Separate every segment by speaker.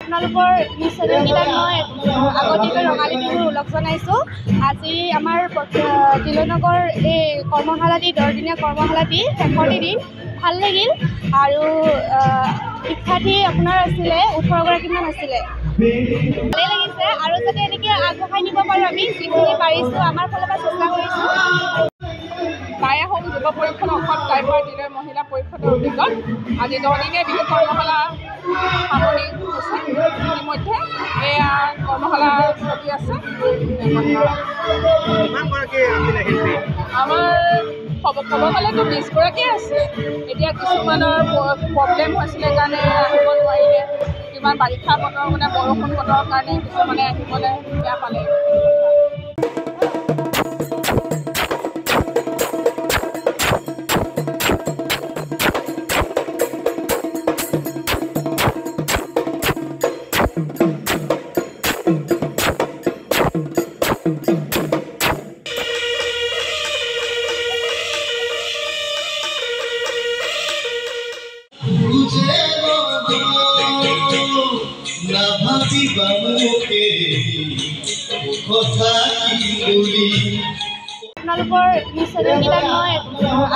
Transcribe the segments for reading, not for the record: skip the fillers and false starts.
Speaker 1: আপোনালোকৰ নিশ্চয়তাত মই আগতীয়াকৈ ৰঙালী বিহুৰ ওলগ জনাইছোঁ। আজি আমাৰ তিলনগৰ এই কৰ্মশালাটি 10 দিনীয়া কৰ্মশালাটি শেষৰটি দিন ভাল লাগিল আৰু শিক্ষাৰ্থী আপোনাৰ আছিলে 18গৰাকীমান আছিলে। ভালেই লাগিছে আৰু যাতে এনেকৈ আগবঢ়াই নিব পাৰোঁ আমি যিখিনি পাৰিছোঁ আমাৰ ফালৰ পৰা চেষ্টা কৰিছোঁ।
Speaker 2: বাই আহোম যুৱ পৰিষদ অসম ট্ৰাইবাৰ জিলাৰ মহিলা পৰিষদৰ উদ্যোগত আজি 10 দিনীয়া বিহু কৰ্মশালা সামৰণি হৈছে। ইতিমধ্যে এয়া কৰ্মশালা চলি আছে। আমাৰ ক'ব গ'লেতো 20গৰাকীয়ে আছে। এতিয়া কিছুমানৰ প্ৰব্লেম হৈছিলে কাৰণে আহিব নোৱাৰিলে, কিমান বাৰিষা বতৰ মানে বৰষুণ বতৰৰ কাৰণে কিছুমানে আহিবলৈ বেয়া পালে।
Speaker 1: আপোনালোকৰ নিশ্চয়তাত মই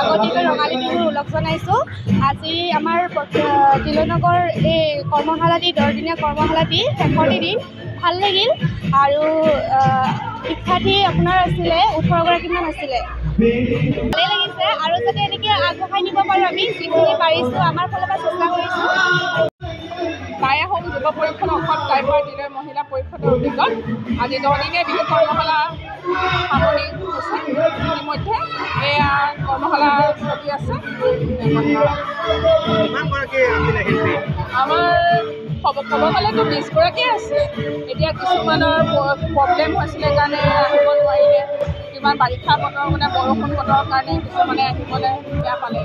Speaker 1: আগতীয়াকৈ ৰঙালী বিহুৰ ওলগ জনাইছোঁ। আজি আমাৰ তিলনগৰ এই কৰ্মশালাটি 10 দিনীয়া কৰ্মশালাটি শেষৰটি দিন ভাল লাগিল আৰু শিক্ষাৰ্থী আপোনাৰ আছিলে 18গৰাকীমান আছিলে। ভালেই লাগিছে আৰু যাতে এনেকৈ আগবঢ়াই নিব পাৰোঁ আমি যিখিনি পাৰিছোঁ আমাৰ ফালৰ পৰা চেষ্টা কৰিছোঁ।
Speaker 2: বাই আহোম যুৱ পৰিষদ অসম ট্ৰাইবাৰ জিলাৰ মহিলা পৰিষদৰ উদ্যোগত আজি 10 দিনীয়া বিহু কৰ্মশালা সামৰণি হৈছে। ইতিমধ্যে এয়া কৰ্মশালা চলি আছে। আমাৰ ক'ব গ'লেতো 20গৰাকীয়ে আছে। এতিয়া কিছুমানৰ প্ৰব্লেম হৈছিলে কাৰণে আহিব নোৱাৰিলে, কিমান বাৰিষা বতৰ মানে বৰষুণ বতৰৰ কাৰণে কিছুমানে আহিবলৈ বেয়া পালে।